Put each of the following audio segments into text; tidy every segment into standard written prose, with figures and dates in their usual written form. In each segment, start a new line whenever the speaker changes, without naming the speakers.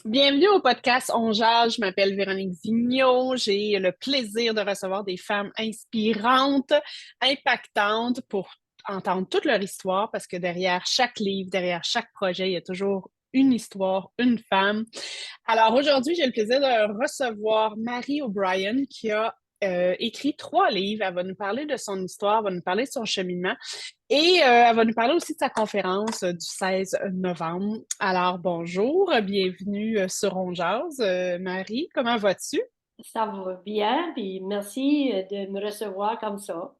Bienvenue au podcast On Jase. Je m'appelle Véronique Vigneault. J'ai le plaisir de recevoir des femmes inspirantes, impactantes pour entendre toute leur histoire parce que derrière chaque livre, derrière chaque projet, il y a toujours une histoire, une femme. Alors aujourd'hui, j'ai le plaisir de recevoir Marie O'Brien qui a écrit 3 livres. Elle va nous parler de son histoire, elle va nous parler de son cheminement et elle va nous parler aussi de sa conférence du 16 novembre. Alors bonjour, bienvenue sur On Jase. Marie, comment vas-tu?
Ça va bien, puis merci de me recevoir comme ça.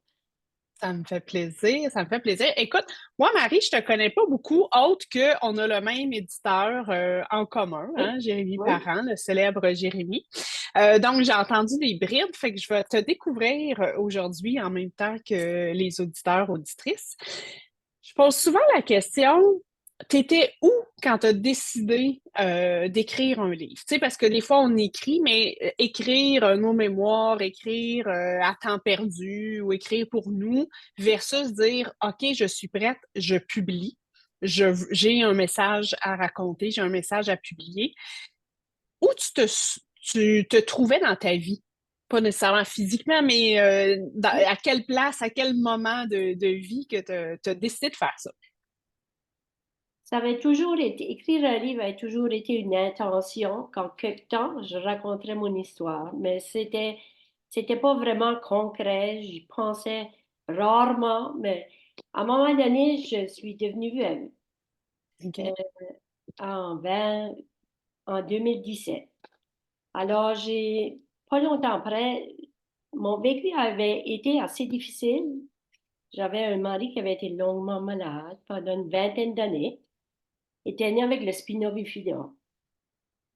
Ça me fait plaisir, ça me fait plaisir. Écoute, moi, Marie, je te connais pas beaucoup, autre qu'on a le même éditeur en commun,
Oui,
hein, Jérémy
oui.
Parent, le célèbre Jérémy. Donc, j'ai entendu des brides, fait que je vais te découvrir aujourd'hui en même temps que les auditeurs, auditrices. Je pose souvent la question, t'étais où quand tu as décidé d'écrire un livre? Tu sais, parce que des fois, on écrit, mais écrire nos mémoires, écrire à temps perdu ou écrire pour nous, versus dire, OK, je suis prête, je publie, j'ai un message à raconter, j'ai un message à publier. Où tu te trouvais dans ta vie? Pas nécessairement physiquement, mais à quelle place, à quel moment de vie que tu as décidé de faire ça?
Ça avait toujours été, écrire un livre avait toujours été une intention. Qu'en quelque temps, je raconterais mon histoire, mais c'était pas vraiment concret. J'y pensais rarement, mais à un moment donné, je suis devenue veuve
OK.
euh, en 20 en 2017. Alors, pas longtemps après, mon vécu avait été assez difficile. J'avais un mari qui avait été longuement malade pendant une vingtaine d'années, était né avec le spina bifida.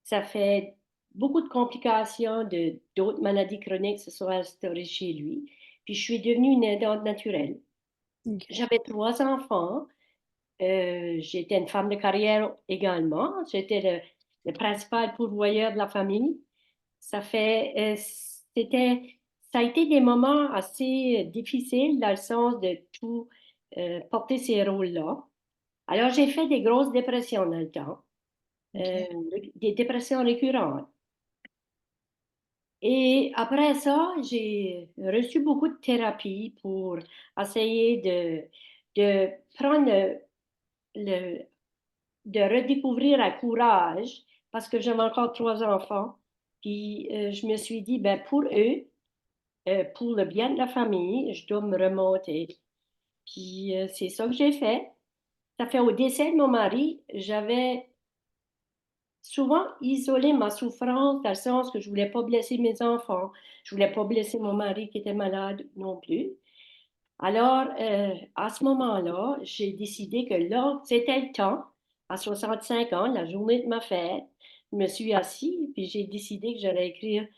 Ça fait beaucoup de complications d'autres maladies chroniques se sont instaurées chez lui. Puis je suis devenue une aidante naturelle.
OK.
J'avais 3 enfants. J'étais une femme de carrière également. J'étais le principal pourvoyeur de la famille. C'était, ça a été des moments assez difficiles dans le sens de tout porter ces rôles-là. Alors, j'ai fait des grosses dépressions dans le temps, euh,
OK.
des dépressions récurrentes. Et après ça, j'ai reçu beaucoup de thérapie pour essayer de prendre le- de redécouvrir un courage parce que j'avais encore 3 enfants. Puis je me suis dit, ben pour eux, pour le bien de la famille, je dois me remonter. Puis c'est ça que j'ai fait. Ça fait au décès de mon mari, j'avais souvent isolé ma souffrance dans le sens que je voulais pas blesser mes enfants, je voulais pas blesser mon mari qui était malade non plus. Alors, à ce moment-là, j'ai décidé que là, c'était le temps, à 65 ans, la journée de ma fête, je me suis assise, puis j'ai décidé que j'allais écrire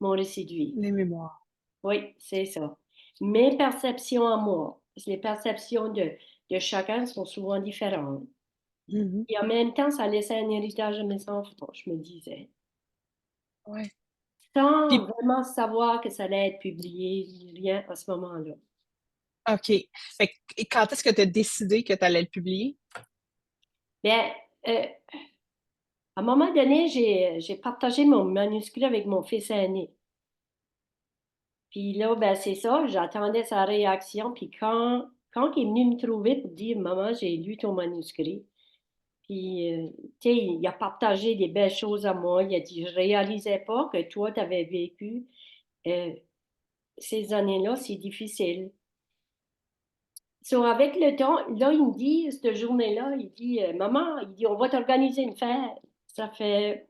mon récit de vie.
Les mémoires.
Oui, c'est ça. Mes perceptions à moi, parce que les perceptions de chacun sont souvent différentes.
Mhm.
Et en même temps, ça laissait un héritage à mes enfants, je me disais.
Ouais.
Sans
Puis,
vraiment savoir que ça allait être publié, rien à ce moment-là.
OK. Fait que, et quand est-ce que tu as décidé que tu allais le publier?
Bien, euh, à un moment donné, j'ai partagé mon manuscrit avec mon fils aîné. Puis là, ben, c'est ça, j'attendais sa réaction. Puis quand il est venu me trouver pour dire, Maman, j'ai lu ton manuscrit. Puis, tu sais, il a partagé des belles choses à moi. Il a dit, je réalisais pas que toi, tu avais vécu euh, ces années-là, c'est difficile. So, avec le temps, là, il me dit, cette journée-là, il dit, Maman, il dit, on va t'organiser une fête. Ça fait,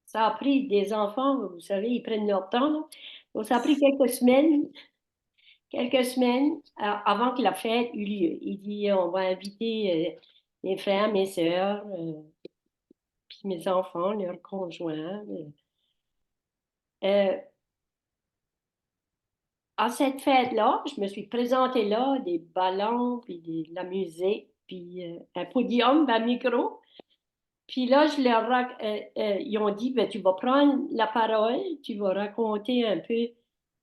ça a pris des enfants, vous savez, ils prennent leur temps, là. Donc, ça a pris quelques semaines avant que la fête eût lieu. Il dit, on va inviter mes frères, mes sœurs, puis mes enfants, leurs conjoints. Euh, à cette fête-là, je me suis présentée là, des ballons, puis de la musique, puis un podium, un micro. Puis là, ils ont dit, ben, tu vas prendre la parole, tu vas raconter un peu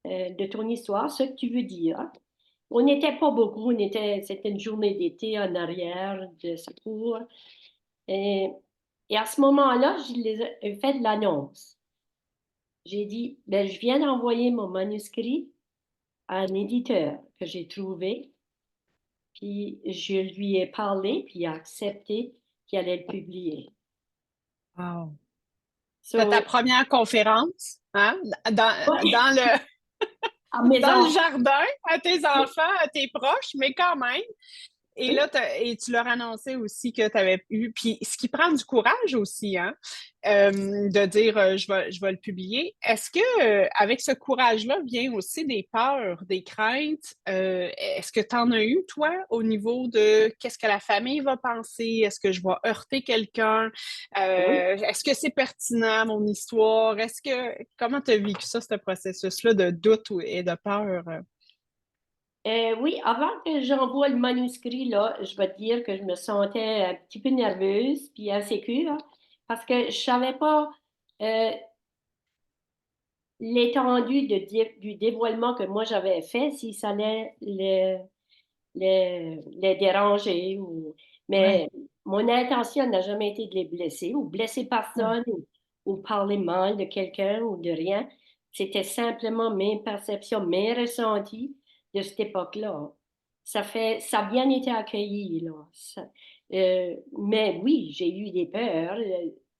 de ton histoire, ce que tu veux dire. On n'était pas beaucoup, c'était une journée d'été en arrière de secours. Et, Et à ce moment-là, je les ai fait de l'annonce. J'ai dit, ben, je viens d'envoyer mon manuscrit à un éditeur que j'ai trouvé, puis je lui ai parlé, puis il a accepté qu'il allait le publier.
Wow. C'était ta
So,
première conférence, hein?
ouais,
Dans
à mes
dans le
enfants.
jardin, à tes enfants, à tes proches, mais quand même. Et là, et tu leur annonçais aussi que tu avais eu. Puis ce qui prend du courage aussi, hein, de dire je vais le publier. Est-ce que avec ce courage-là vient aussi des peurs, des craintes? Est-ce que tu en as eu, toi, au niveau de qu'est-ce que la famille va penser? Est-ce que je vais heurter quelqu'un?
Oui.
Est-ce que c'est pertinent, mon histoire? Comment tu as vécu ça, ce processus-là de doute et de peur?
Oui, avant que j'envoie le manuscrit, là, je vais te dire que je me sentais un petit peu nerveuse puis insécure parce que je savais pas euh, l'étendue du dévoilement que moi j'avais fait, si ça allait les déranger.
Ouais.
Mais mon intention n'a jamais été de les blesser ou blesser
Ouais.
personne ou parler mal de quelqu'un ou de rien. C'était simplement mes perceptions, mes ressentis de cette époque-là. Ça a bien été accueilli, là. Mais oui, j'ai eu des peurs,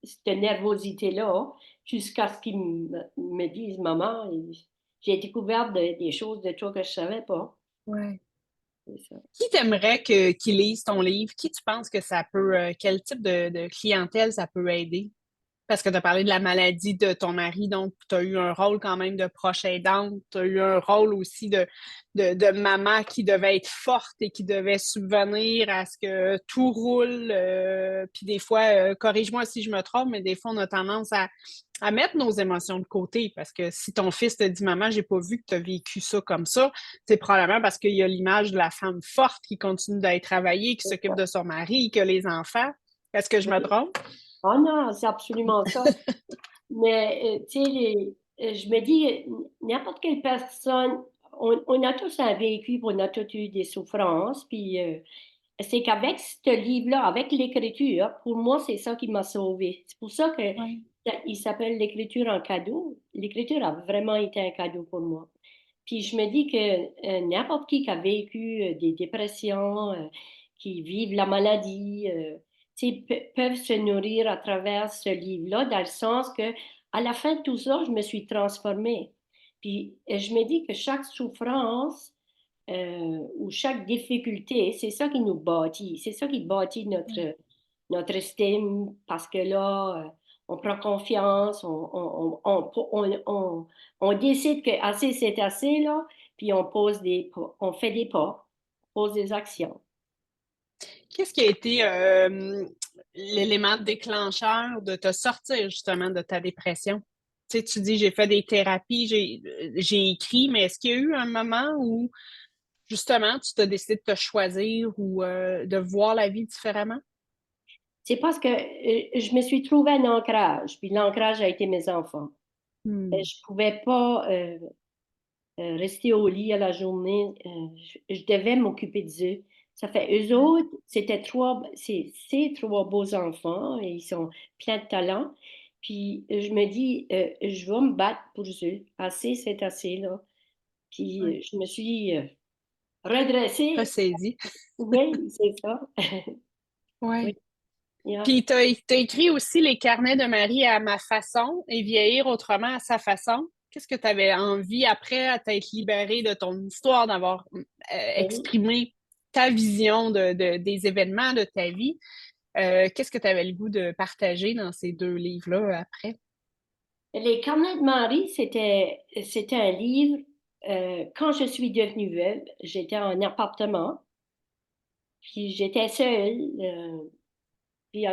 cette nervosité-là, jusqu'à ce qu'ils me disent, maman, j'ai découvert des choses de toi que je savais pas.
Ouais.
C'est ça.
Qui t'aimerait qu'il lise ton livre? Qui tu penses que ça peut, quel type de clientèle ça peut aider? Parce que tu as parlé de la maladie de ton mari, donc tu as eu un rôle quand même de proche aidante, tu as eu un rôle aussi de maman qui devait être forte et qui devait subvenir à ce que tout roule. Puis des fois, corrige-moi si je me trompe, mais des fois, on a tendance à mettre nos émotions de côté parce que si ton fils te dit maman, j'ai pas vu que tu as vécu ça comme ça, c'est probablement parce qu'il y a l'image de la femme forte qui continue d'aller travailler, qui
C'est
s'occupe
ça.
de son mari, qui a les enfants. Est-ce que je me
Oui.
trompe?
Oh non, c'est absolument ça. Mais, tu sais, je me dis, n'importe quelle personne, on a tous un vécu, puis on a tous eu des souffrances, puis c'est qu'avec ce livre-là, avec l'écriture, pour moi, c'est ça qui m'a sauvée. C'est pour ça que
Oui.
il s'appelle l'écriture en cadeau. L'écriture a vraiment été un cadeau pour moi. Puis je me dis que n'importe qui a vécu des dépressions, qui vivent la maladie, tu sais, peuvent se nourrir à travers ce livre-là, dans le sens que à la fin de tout ça, je me suis transformée. Puis je me dis que chaque souffrance ou chaque difficulté, c'est ça qui nous bâtit, c'est ça qui bâtit notre estime, parce que là, on prend confiance, on décide que assez, c'est assez, là, puis on pose on fait des pas, on pose des actions.
Qu'est-ce qui a été l'élément déclencheur de te sortir justement de ta dépression? Tu sais, tu dis j'ai fait des thérapies, j'ai écrit, mais est-ce qu'il y a eu un moment où justement tu t'as décidé de te choisir ou de voir la vie différemment?
C'est parce que je me suis trouvé un ancrage, puis l'ancrage a été mes enfants.
Hmm.
Je pouvais pas rester au lit à la journée. Je devais m'occuper d'eux. Ça fait eux
Ouais.
autres, c'est trois beaux enfants et ils sont pleins de talent. Puis je me dis, je vais me battre pour eux. Assez, c'est assez, là. Puis
Ouais.
je me suis redressée.
Ressaisie.
Oui, c'est ça. Oui,
Ouais.
yeah.
Puis tu as écrit aussi les carnets de Marie à ma façon et vieillir autrement à sa façon. Qu'est-ce que tu avais envie après à t'être libérée de ton histoire, d'avoir
Oui.
exprimé ta vision des événements de ta vie? Qu'est-ce que tu avais le goût de partager dans ces deux livres-là après?
Les carnets de Marie, c'était un livre. Quand je suis devenue veuve, j'étais en appartement. Puis j'étais seule. Puis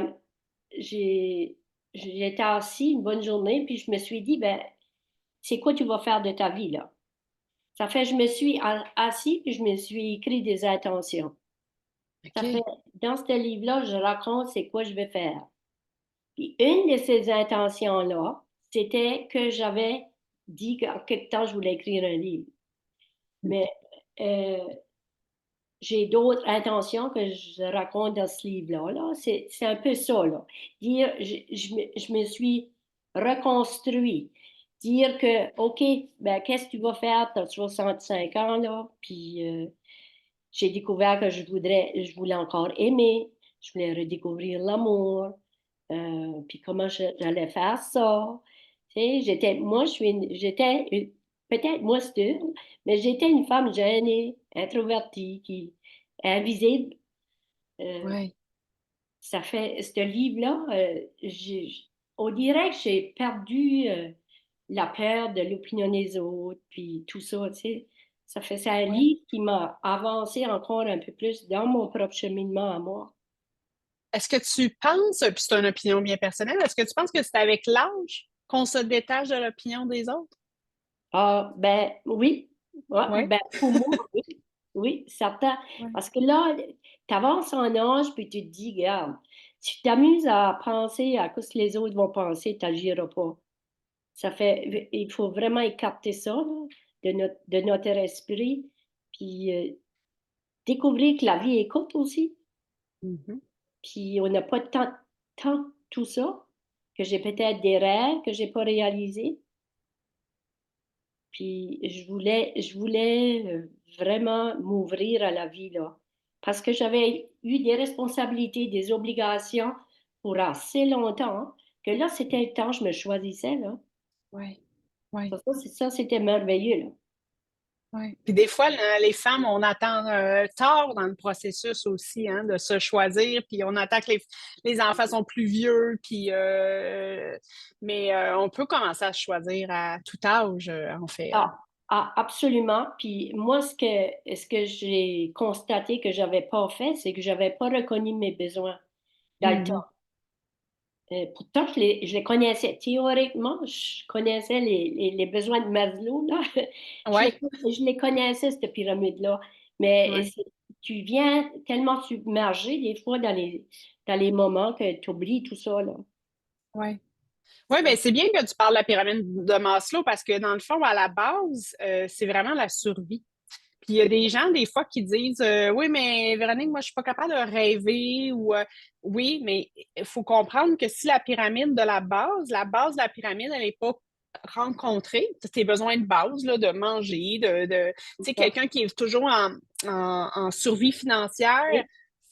j'ai, j'étais assise une bonne journée, puis je me suis dit, ben, c'est quoi tu vas faire de ta vie, là? Ça fait, je me suis assise, puis je me suis écrit des intentions. Ça fait,
OK.
dans ce livre-là, je raconte c'est quoi je vais faire. Puis une de ces intentions-là, c'était que j'avais dit qu'en quelque temps, je voulais écrire un livre. Mais euh, j'ai d'autres intentions que je raconte dans ce livre-là. Là. C'est un peu ça, là. Dire, je me suis reconstruit. Dire que, OK, ben, qu'est-ce que tu vas faire? Tu as 65 ans, là, puis j'ai découvert que je voulais encore aimer, je voulais redécouvrir l'amour, puis comment j'allais faire ça. Tu sais, peut-être moi c'était, mais j'étais une femme gênée, introvertie, qui invisible. Euh,
Ouais,
ce livre-là, on dirait que j'ai perdu la peur de l'opinion des autres, puis tout ça, tu sais. C'est un
ouais.
livre qui m'a avancé encore un peu plus dans mon propre cheminement à moi.
Est-ce que tu penses, puis c'est une opinion bien personnelle, est-ce que tu penses que c'est avec l'âge qu'on se détache de l'opinion des autres?
Ah, ben oui. Ouais,
Oui.
ben, pour moi, oui. Oui, certain.
Ouais.
Parce que là, tu avances en âge, puis tu te dis, regarde, si tu t'amuses à penser à ce que les autres vont penser, tu n'agiras pas. Il faut vraiment écarter ça là, de notre esprit, puis découvrir que la vie est courte aussi,
Mhm.
puis on n'a pas tant tout ça, que j'ai peut-être des rêves que j'ai pas réalisés, puis je voulais vraiment m'ouvrir à la vie là, parce que j'avais eu des responsabilités, des obligations pour assez longtemps, que là c'était le temps, je me choisissais là.
Ouais. Ouais.
Ça, c'était merveilleux là.
Ouais. Puis des fois, les femmes, on attend tard dans le processus aussi, hein, de se choisir, puis on attend que les enfants sont plus vieux, puis mais on peut commencer à se choisir à tout âge, en fait. Hein.
Ah, ah, absolument. Puis moi, ce que j'ai constaté que j'avais pas fait, c'est que j'avais pas reconnu mes besoins dans le temps.
Mhm.
Pourtant, je les connaissais. Théoriquement, je connaissais les besoins de Maslow, là.
Ouais,
Je les connaissais, cette pyramide-là. Mais
ouais,
tu viens tellement submergé des fois dans les moments que tu oublies tout ça, là.
ouais. Oui, bien, c'est bien que tu parles de la pyramide de Maslow parce que dans le fond, à la base, c'est vraiment la survie. Puis il y a des gens, des fois, qui disent oui, mais Véronique, moi, je suis pas capable de rêver ou oui, mais il faut comprendre que si la base de la pyramide, elle n'est pas rencontrée, tes besoins de base, là, de manger, tu sais,
Ça.
quelqu'un qui est toujours en survie financière,
Oui,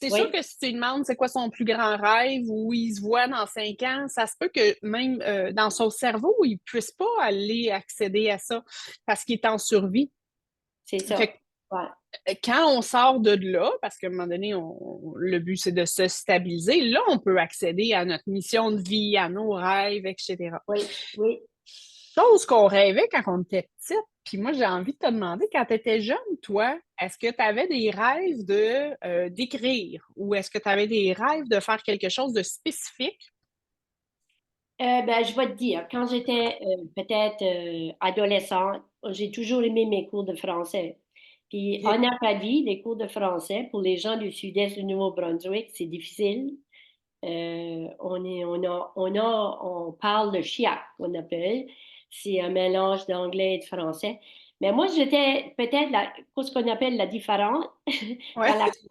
c'est sûr
oui,
que si tu lui demandes c'est quoi son plus grand rêve ou où il se voit dans 5 ans, ça se peut que même dans son cerveau, il ne puisse pas aller accéder à ça parce qu'il est en survie.
c'est
Fait
ça. Ouais,
quand on sort de là, parce qu'à un moment donné, le but, c'est de se stabiliser, là, on peut accéder à notre mission de vie, à nos rêves, etc.
oui, oui.
Chose qu'on rêvait quand on était petite. Puis moi, j'ai envie de te demander, quand tu étais jeune, toi, est-ce que tu avais des rêves d'écrire ou est-ce que tu avais des rêves de faire quelque chose de spécifique?
Ben, je vais te dire, quand j'étais peut-être adolescente, j'ai toujours aimé mes cours de français. Puis
OK.
en Acadie, les cours de français, pour les gens du sud-est du Nouveau-Brunswick, c'est difficile. On parle le chiac, on appelle. C'est un mélange d'anglais et de français. Mais moi, j'étais peut-être ce qu'on appelle la différente dans
Ouais.
la classe.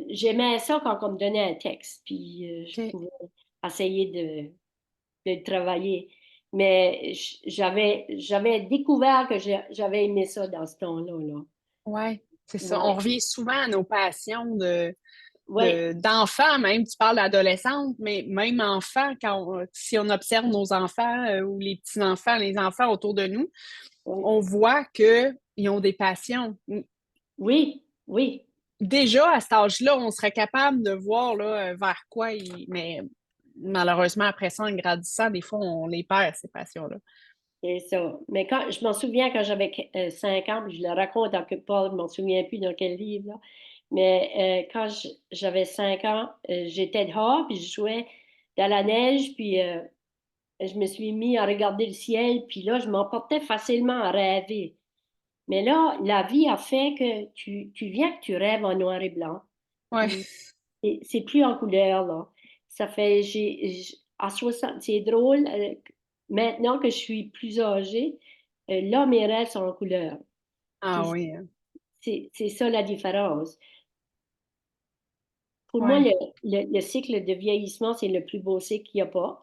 J'aimais ça quand on me donnait un texte, puis je
OK.
pouvais essayer de le travailler. Mais j'avais découvert que j'avais aimé ça dans ce temps-là, là.
Ouais. C'est ça. On
Ouais,
revient souvent à nos passions
ouais,
d'enfants, même, tu parles d'adolescentes, mais même enfants, si on observe nos enfants ou les petits-enfants, les enfants autour de nous,
ouais.
on voit qu'ils ont des passions.
Oui, oui,
Déjà, à cet âge-là, on serait capable de voir là, vers quoi mais malheureusement, après ça, en grandissant, des fois, on les perd, ces passions-là.
c'est ça. Mais quand je m'en souviens quand j'avais 5 ans, puis je le raconte en quelque part, je m'en souviens plus dans quel livre, là. Mais quand j'avais 5 ans, j'étais dehors, puis je jouais dans la neige, puis je me suis mis à regarder le ciel, puis là, je m'emportais facilement à rêver. Mais là, la vie a fait que tu viens que tu rêves en noir et blanc.
Ouais.
Puis c'est plus en couleur, là. Ça fait, à 60, c'est drôle, maintenant que je suis plus âgée, là, mes rêves sont en couleur.
Ah
Puis
oui. Hein.
c'est ça la différence. Pour moi,
Ouais,
le cycle de vieillissement, c'est le plus beau cycle qu'il n'y a pas.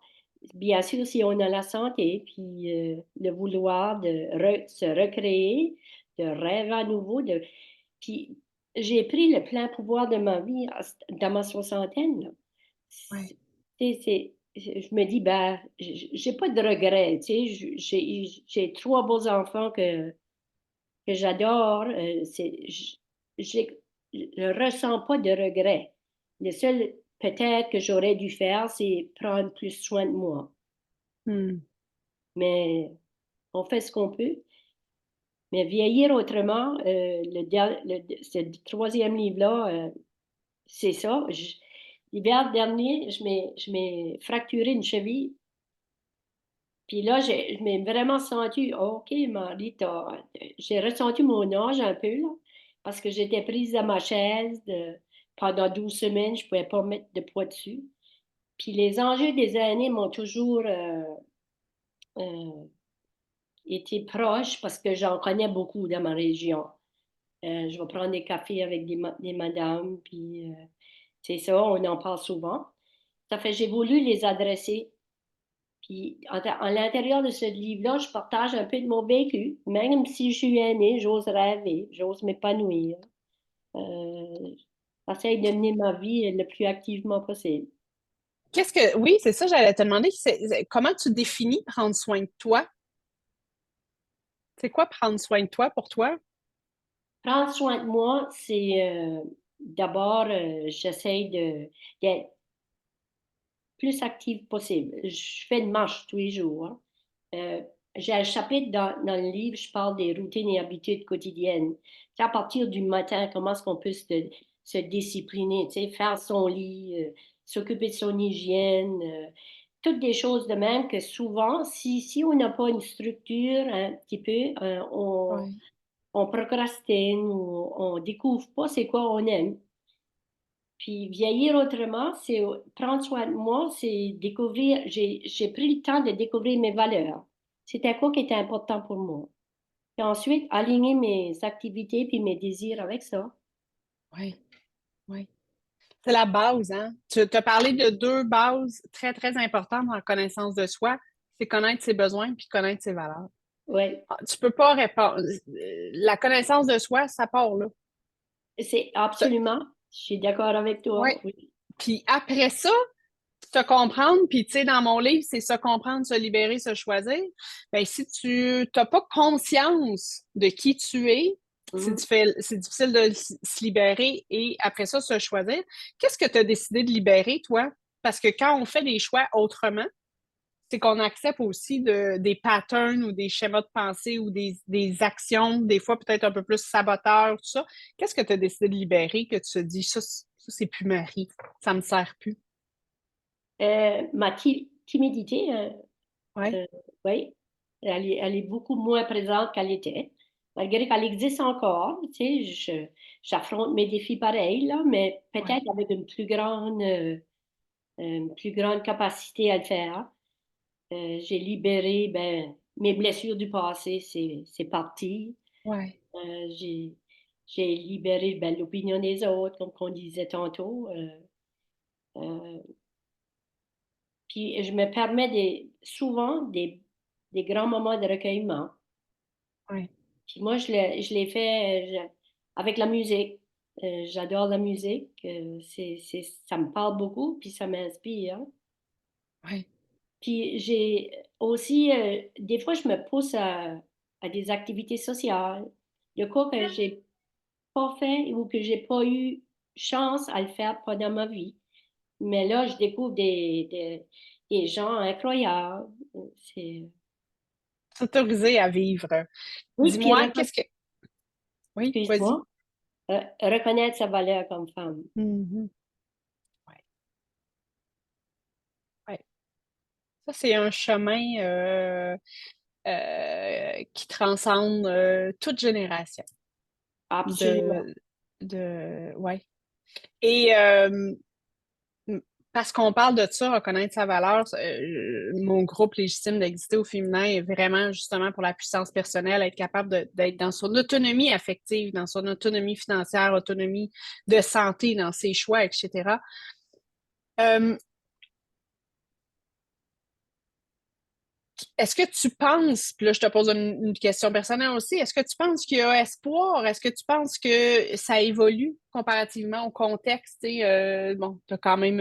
Bien sûr, si on a la santé, puis le vouloir de se recréer, de rêver à nouveau, puis j'ai pris le plein pouvoir de ma vie dans ma soixantaine, là.
ouais,
Je me dis, ben, j'ai pas de regrets, tu sais, j'ai trois beaux enfants que j'adore. Je ne ressens pas de regrets. Le seul peut-être que j'aurais dû faire, c'est prendre plus soin de moi.
hmm,
Mais on fait ce qu'on peut. Mais vieillir autrement, ce troisième livre-là, c'est ça. L'hiver dernier, je m'ai fracturé une cheville. Puis là, je m'ai vraiment senti, OK, Marie, j'ai ressenti mon âge un peu, là, parce que j'étais prise à ma chaise pendant 12 semaines, je ne pouvais pas mettre de poids dessus. Puis les enjeux des années m'ont toujours euh, été proches parce que j'en connais beaucoup dans ma région. Je vais prendre des cafés avec des madames, puis c'est ça, on en parle souvent. Ça fait, j'ai voulu les adresser. Puis, à l'intérieur de ce livre-là, je partage un peu de mon vécu. Même si je suis aînée, j'ose rêver, j'ose m'épanouir. Euh, J'essaie de mener ma vie le plus activement possible.
oui, c'est ça, j'allais te demander, comment tu définis prendre soin de toi? C'est quoi prendre soin de toi pour toi?
Prendre soin de moi, c'est d'abord, j'essaie d'être plus active possible. Je fais une marche tous les jours, hein. Euh, j'ai un chapitre dans le livre, je parle des routines et habitudes quotidiennes. C'est à partir du matin, comment est-ce qu'on peut se discipliner, tu sais, faire son lit, s'occuper de son hygiène, toutes des choses de même que souvent, si on n'a pas une structure un petit peu,
Ouais.
on procrastine ou on découvre pas c'est quoi on aime. Puis vieillir autrement, c'est prendre soin de moi, c'est découvrir, j'ai pris le temps de découvrir mes valeurs. C'était quoi qui était important pour moi. Et ensuite, aligner mes activités puis mes désirs avec ça.
Oui, oui. C'est la base, hein? Tu as parlé de deux bases très, très importantes dans la connaissance de soi. C'est connaître ses besoins puis connaître ses valeurs.
Oui,
Ah, tu peux pas répondre. La connaissance de soi, ça part là.
c'est
Ça-
absolument, je suis d'accord avec
Oui.
toi. Oui.
Puis après ça, se comprendre, puis tu sais, dans mon livre, c'est se comprendre, se libérer, se choisir. Ben, si tu n'as pas conscience de qui tu es,
Mhm.
c'est difficile de se libérer et après ça, se choisir. Qu'est-ce que tu as décidé de libérer, toi? Parce que quand on fait des choix autrement, c'est qu'on accepte aussi des patterns ou des schémas de pensée ou des actions, des fois peut-être un peu plus saboteurs, tout ça. Qu'est-ce que tu as décidé de libérer que tu te dis, ça c'est plus Marie, ça me sert plus?
Ma timidité,
Ouais,
euh, oui, elle est beaucoup moins présente qu'elle était. Malgré qu'elle existe encore, tu sais, j'affronte mes défis pareils, là, mais
ouais,
peut-être avec une plus grande capacité à le faire. J'ai libéré ben, mes blessures du passé, c'est parti.
ouais,
J'ai libéré ben, l'opinion des autres, comme on disait tantôt. Euh, Puis je me permets souvent des grands moments de recueillement.
ouais.
Puis moi, je l'ai fait avec la musique. J'adore la musique. Ça me parle beaucoup, puis ça m'inspire.
Ouais,
Puis j'ai aussi, des fois, je me pousse à des activités sociales. De quoi que j'ai pas fait ou que j'ai pas eu chance à le faire pendant ma vie. Mais là, je découvre des gens incroyables. C'est,
s'autoriser à vivre.
oui, puis
Dis-moi, qu'est-ce que... Oui, vas-y.
excuse-moi, reconnaître sa valeur comme femme.
Mhm. Ouais, ouais. Ça, c'est un chemin qui transcende toute génération.
Absolument.
De, ouais. Et Parce qu'on parle de ça, reconnaître sa valeur, mon groupe légitime d'exister au féminin est vraiment justement pour la puissance personnelle, être capable d'être dans son autonomie affective, dans son autonomie financière, autonomie de santé, dans ses choix, etc. Euh, Est-ce que tu penses, puis là je te pose une question personnelle aussi, est-ce que tu penses qu'il y a espoir? Est-ce que tu penses que ça évolue comparativement au contexte? Bon, tu as quand même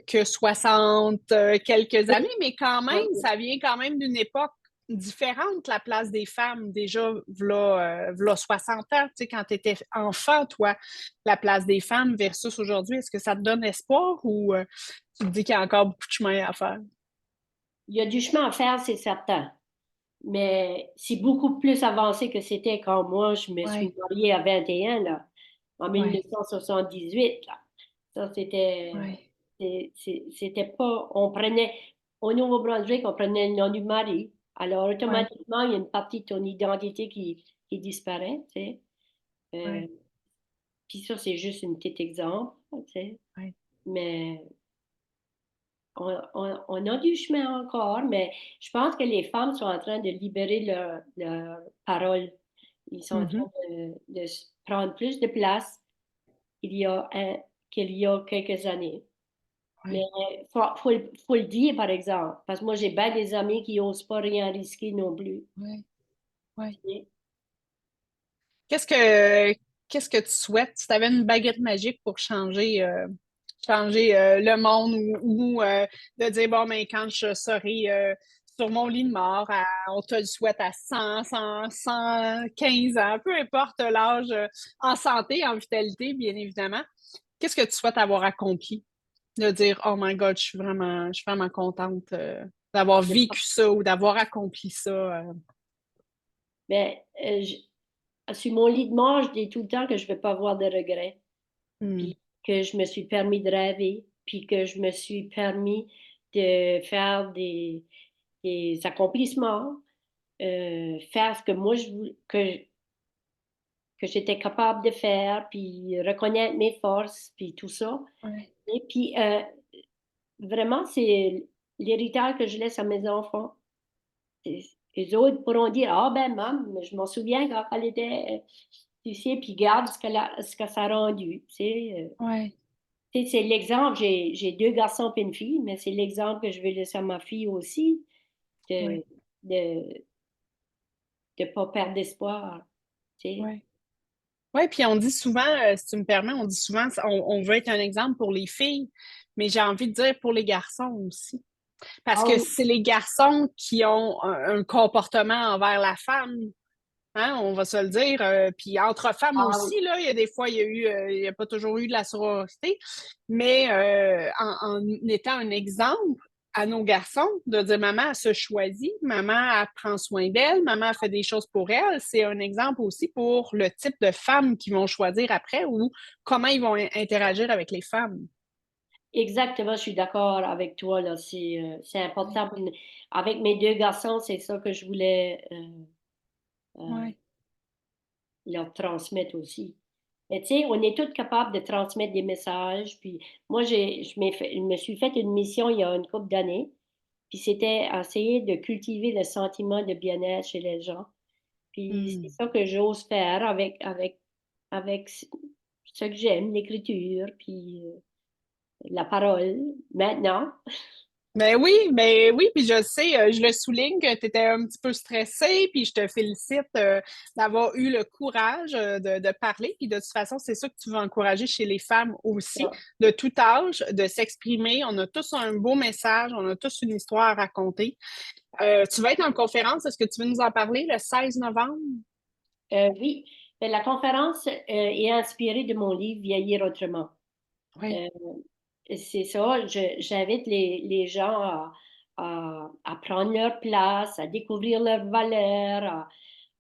que 60 quelques années, mais quand même,
Oui.
ça vient quand même d'une époque différente, la place des femmes. Déjà, v'là 60 ans, tu sais, quand tu étais enfant, toi, la place des femmes versus aujourd'hui, est-ce que ça te donne espoir ou tu te dis qu'il y a encore beaucoup de chemin à faire?
Il y a du chemin à faire, c'est certain. Mais c'est beaucoup plus avancé que c'était quand moi, je me suis
Ouais,
mariée à 21, là, en
ouais,
1978, là. Ça,
ouais,
c'était pas, on prenait, au Nouveau-Brunswick, on prenait le nom du mari. Alors,
ouais,
automatiquement, il y a une partie de ton identité qui disparaît, tu sais. Euh,
ouais,
Puis ça, c'est juste un petit exemple, tu sais.
ouais.
Mais on a du chemin encore, mais je pense que les femmes sont en train de libérer leur parole. Ils sont en train
Mhm.
de prendre plus de place qu'il y a, qu'il y a quelques années. Mais
Ouais,
il faut le dire, par exemple, parce que moi, j'ai bien des amis qui n'osent pas rien risquer non plus.
ouais, ouais.
Et,
Qu'est-ce que qu'est-ce que tu souhaites si tu avais une baguette magique pour changer le monde ou de dire bon mais quand je serai sur mon lit de mort, on te le souhaite à 115 ans, peu importe l'âge, en santé, en vitalité, bien évidemment. Qu'est-ce que tu souhaites avoir accompli? De dire oh my God, je suis vraiment contente d'avoir vécu ça ou d'avoir accompli ça.
ben, sur mon lit de mort, je dis tout le temps que je ne vais pas avoir de regrets,
Hmm,
puis que je me suis permis de rêver, puis que je me suis permis de faire des accomplissements, faire ce que moi que j'étais capable de faire, puis reconnaître mes forces, puis tout ça.
ouais,
Et puis vraiment, c'est l'héritage que je laisse à mes enfants. Et- Les autres pourront dire, ah ben maman, je m'en souviens quand elle était, tu sais, puis garde ce que ça a rendu.
ouais,
Tu sais, c'est l'exemple, j'ai deux garçons et une fille, mais c'est l'exemple que je vais laisser à ma fille aussi, de
ouais,
de de pas perdre d'espoir. Tu sais.
ouais. Oui, puis on dit souvent, si tu me permets, on dit souvent, on veut être un exemple pour les filles, mais j'ai envie de dire pour les garçons aussi. Parce
Ah
que
oui,
c'est les garçons qui ont un comportement envers la femme, hein, on va se le dire. Puis entre femmes
ah oui.
aussi, là, il y a des fois, il y a pas toujours eu de la sororité, mais en étant un exemple à nos garçons, de dire maman, elle se choisit, maman, elle prend soin d'elle, maman, elle fait des choses pour elle, c'est un exemple aussi pour le type de femmes qu'ils vont choisir après ou comment ils vont interagir avec les femmes.
Exactement, je suis d'accord avec toi, là. C'est
Ouais,
important. Avec mes deux garçons, c'est ça que je voulais euh,
ouais,
leur transmettre aussi. Mais tu sais, on est tous capables de transmettre des messages. Puis moi, je me suis fait une mission il y a une couple d'années. Puis c'était essayer de cultiver le sentiment de bien-être chez les gens. Puis c'est
hmm.
ça que j'ose faire avec ce que j'aime, l'écriture, puis la parole, maintenant.
Ben oui, puis je sais, je le souligne que tu étais un petit peu stressée, puis je te félicite d'avoir eu le courage de parler. Puis de toute façon, c'est ça que tu veux encourager chez les femmes aussi, de tout âge, de s'exprimer. On a tous un beau message, on a tous une histoire à raconter. Tu vas être en conférence, est-ce que tu veux nous en parler le 16 novembre?
Oui, ben, la conférence est inspirée de mon livre Vieillir autrement.
Oui.
Euh, c'est ça, j'invite les gens à prendre leur place, à découvrir leurs valeurs,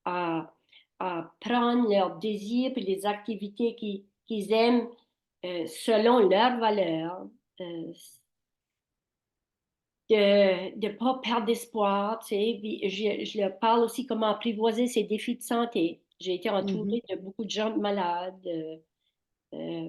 à, à prendre leurs désirs et les activités qu'ils aiment selon leurs valeurs. Euh, de ne pas perdre d'espoir, tu sais. Puis je leur parle aussi comment apprivoiser ces défis de santé. J'ai été
Mhm.
entourée de beaucoup de gens malades. Euh,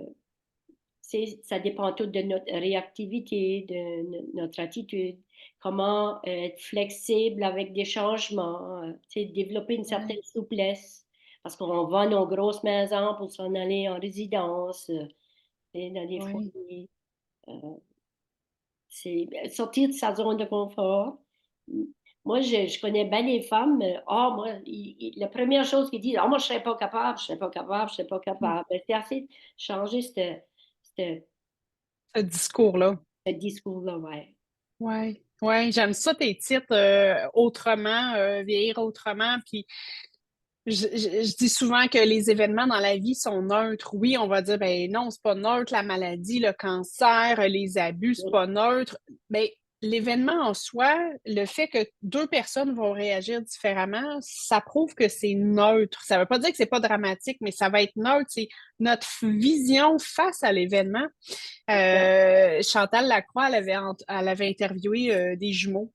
ça dépend tout de notre réactivité, de notre attitude, comment être flexible avec des changements, développer une
Ouais,
certaine souplesse, parce qu'on vend nos grosses maisons pour s'en aller en résidence, dans des
ouais.
foyers. Euh, c'est sortir de sa zone de confort. Moi, je connais bien les femmes. Moi, la première chose qu'ils disent, moi, je ne serais pas capable, je ne serais pas capable, je ne serais pas
Hmm.
capable. C'est assez de changer ce,
Ce discours-là.
ce discours-là, ouais.
Ouais, ouais, j'aime ça tes titres autrement, vieillir autrement. Puis je dis souvent que les événements dans la vie sont neutres. Oui, on va dire, ben non, c'est pas neutre, la maladie, le cancer, les abus, c'est pas neutre. Ben, l'événement en soi, le fait que deux personnes vont réagir différemment, ça prouve que c'est neutre. Ça veut pas dire que c'est pas dramatique, mais ça va être neutre. C'est notre vision face à l'événement. Chantal Lacroix, elle avait interviewé des jumeaux.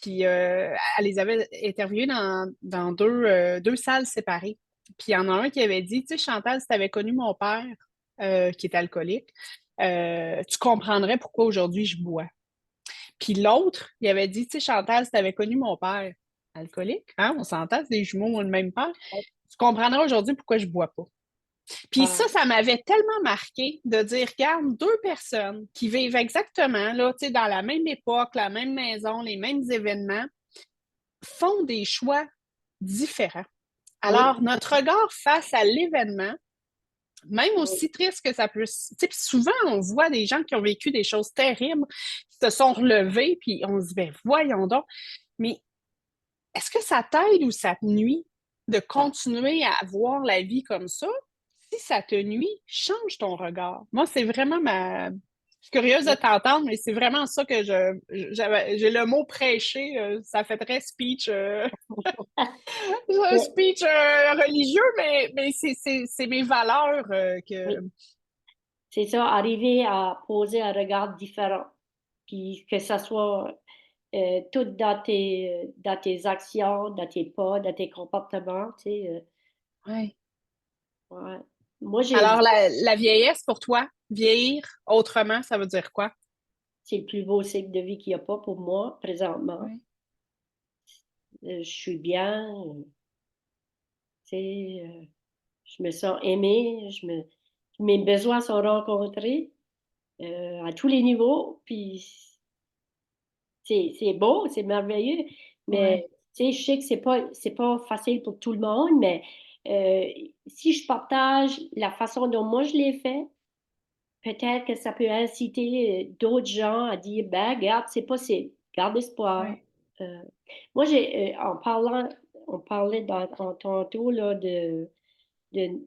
Puis elle les avait interviewés dans deux salles séparées. Puis il y en a un qui avait dit, tu sais, Chantal, si tu avais connu mon père, qui est alcoolique, tu comprendrais pourquoi aujourd'hui je bois. Puis l'autre, il avait dit, tu sais, Chantal, si tu avais connu mon père alcoolique, hein, on s'entend, c'est des jumeaux ont le même père, tu comprendrais aujourd'hui pourquoi je bois pas. Puis
Ah,
ça m'avait tellement marqué de dire, regarde, deux personnes qui vivent exactement, là, tu sais, dans la même époque, la même maison, les mêmes événements, font des choix différents.
oui,
Alors, notre regard face à l'événement, même
oui,
aussi triste que ça peut... Tu sais, puis souvent, on voit des gens qui ont vécu des choses terribles, qui se sont relevés, puis on se dit, ben voyons donc. Mais est-ce que ça t'aide ou ça te nuit de
ah,
continuer à voir la vie comme ça? Si ça te nuit, change ton regard. Moi, c'est vraiment ma... Je suis curieuse de
oui,
t'entendre, mais c'est vraiment ça que j'ai le mot prêcher, ça fait très speech, un
oui,
speech religieux, mais c'est mes valeurs que...
oui. C'est ça, arriver à poser un regard différent, puis que ça soit tout dans tes actions, dans tes pas, dans tes comportements, tu sais.
Ouais.
Ouais. Moi,
Alors, la vieillesse pour toi, vieillir autrement, ça veut dire quoi?
c'est le plus beau cycle de vie qu'il n'y a pas pour moi présentement.
Ouais.
Je suis bien, tu sais, je me sens aimée, mes besoins sont rencontrés à tous les niveaux, puis c'est beau, c'est merveilleux, mais
Ouais.
tu sais, je sais que c'est pas facile pour tout le monde, mais si je partage la façon dont moi je l'ai fait, peut-être que ça peut inciter d'autres gens à dire, ben, garde, c'est possible, garde espoir.
Ouais.
Euh, Moi, on parlait tantôt là, de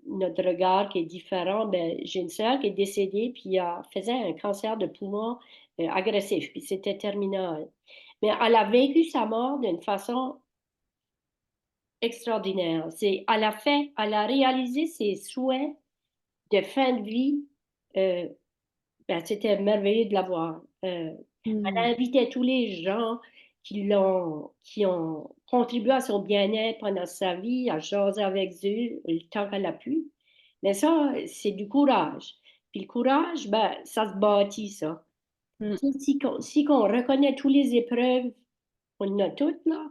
notre regard qui est différent. Ben, j'ai une sœur qui est décédée, puis elle faisait un cancer de poumon agressif, puis c'était terminal. Mais elle a vécu sa mort d'une façon extraordinaire. Elle a réalisé ses souhaits de fin de vie. euh, C'était merveilleux de la voir. Elle
Hmm.
a invité tous les gens qui ont contribué à son bien-être pendant sa vie, à jaser avec eux le temps qu'elle a pu. Mais ça, c'est du courage. Puis le courage, ben, ça se bâtit, ça.
Hmm.
Si qu'on reconnaît toutes les épreuves qu'on a toutes, là,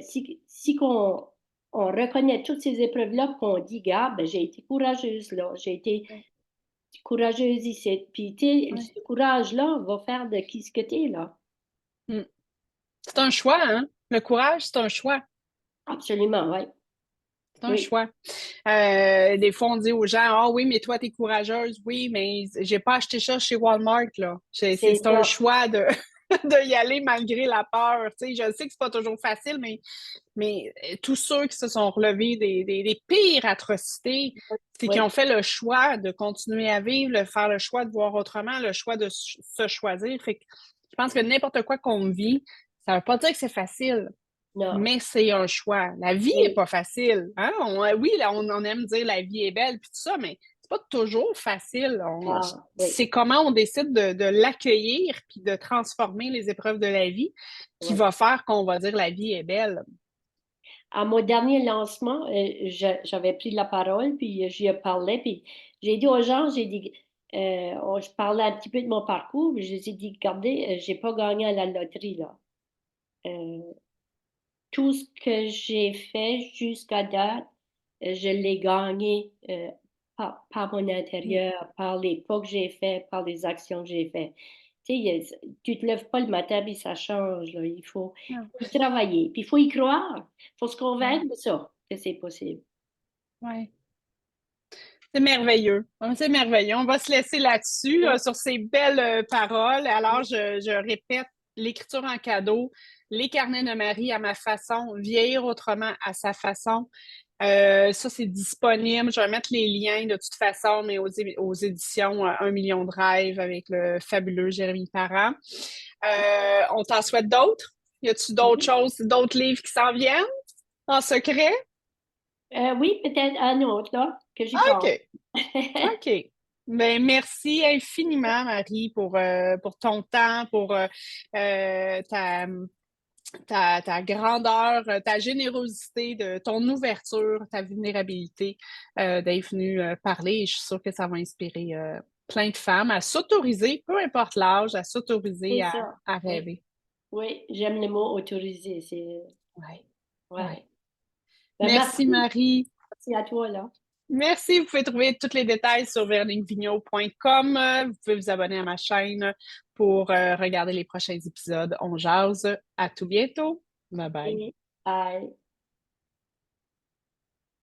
si qu'on on reconnaît toutes ces épreuves-là, qu'on dit, gars, ben, j'ai été courageuse, là, j'ai été
Ouais.
courageuse ici. Puis, tu sais,
Ouais.
ce courage-là va faire de qui ce que t'es, là.
Hmm. C'est un choix, hein? Le courage, c'est un choix.
Absolument, oui.
C'est un
Oui,
choix. Des fois, on dit aux gens, ah oui, mais toi, t'es courageuse. Oui, mais j'ai pas acheté ça chez Walmart, là.
c'est
C'est un
ça.
choix de, de y aller malgré la peur. Tu sais, je sais que c'est pas toujours facile, mais tous ceux qui se sont relevés des pires atrocités, c'est qui
Oui,
ont fait le choix de continuer à vivre, de faire le choix de voir autrement, le choix de se choisir. Fait que je pense que n'importe quoi qu'on vit, ça veut pas dire que c'est facile,
non.
mais c'est un choix. La vie est
Oui,
pas facile. Hein? Oui, là, on aime dire la vie est belle, puis tout ça, mais c'est pas toujours facile.
ah, oui,
C'est comment on décide de l'accueillir puis de transformer les épreuves de la vie qui
oui.
va faire qu'on va dire la vie est belle.
À mon dernier lancement, j'avais pris la parole, puis j'y ai parlé, puis j'ai dit aux gens, j'ai dit, je parlais un petit peu de mon parcours, mais je les ai dit, regardez, j'ai pas gagné à la loterie, là. Euh, Tout ce que j'ai fait jusqu'à date, je l'ai gagné par mon
Mm.
intérieur, par les pas que j'ai fait, par les actions que j'ai faites. Tu sais, tu te lèves pas le matin puis ça change, là.
Non.
Faut y travailler, puis il faut y croire. Il faut se
Ouais.
convaincre de ça, que c'est possible.
Ouais. C'est merveilleux. C'est merveilleux. On va se laisser là-dessus,
Ouais,
sur ces belles paroles. Alors, je répète, l'écriture en cadeau, les carnets de Marie à ma façon, vieillir autrement à sa façon. Ça, c'est disponible. Je vais mettre les liens de toute façon, mais aux éditions 1 million de rêves avec le fabuleux Jérémy Parent. On t'en souhaite d'autres? Y a-tu d'autres
oui.
choses, d'autres livres qui s'en viennent en secret?
Oui, peut-être un autre, là, que j'y pense.
OK. OK. Ben, merci infiniment, Marie, pour ton temps, pour ta grandeur, ta générosité, ton ouverture, ta vulnérabilité d'être venue parler. Et je suis sûre que ça va inspirer plein de femmes à s'autoriser, peu importe l'âge, à s'autoriser
C'est ça.
à
Oui,
rêver.
oui, j'aime le mot autorisé.
Ouais, ouais.
Ouais. Ben,
Merci,
merci.
Marie.
Merci à toi, là.
Merci. Vous pouvez trouver tous les détails sur verniquevigneault.com. Vous pouvez vous abonner à ma chaîne pour regarder les prochains épisodes. On jase. À tout bientôt. Bye bye.
Et, bye.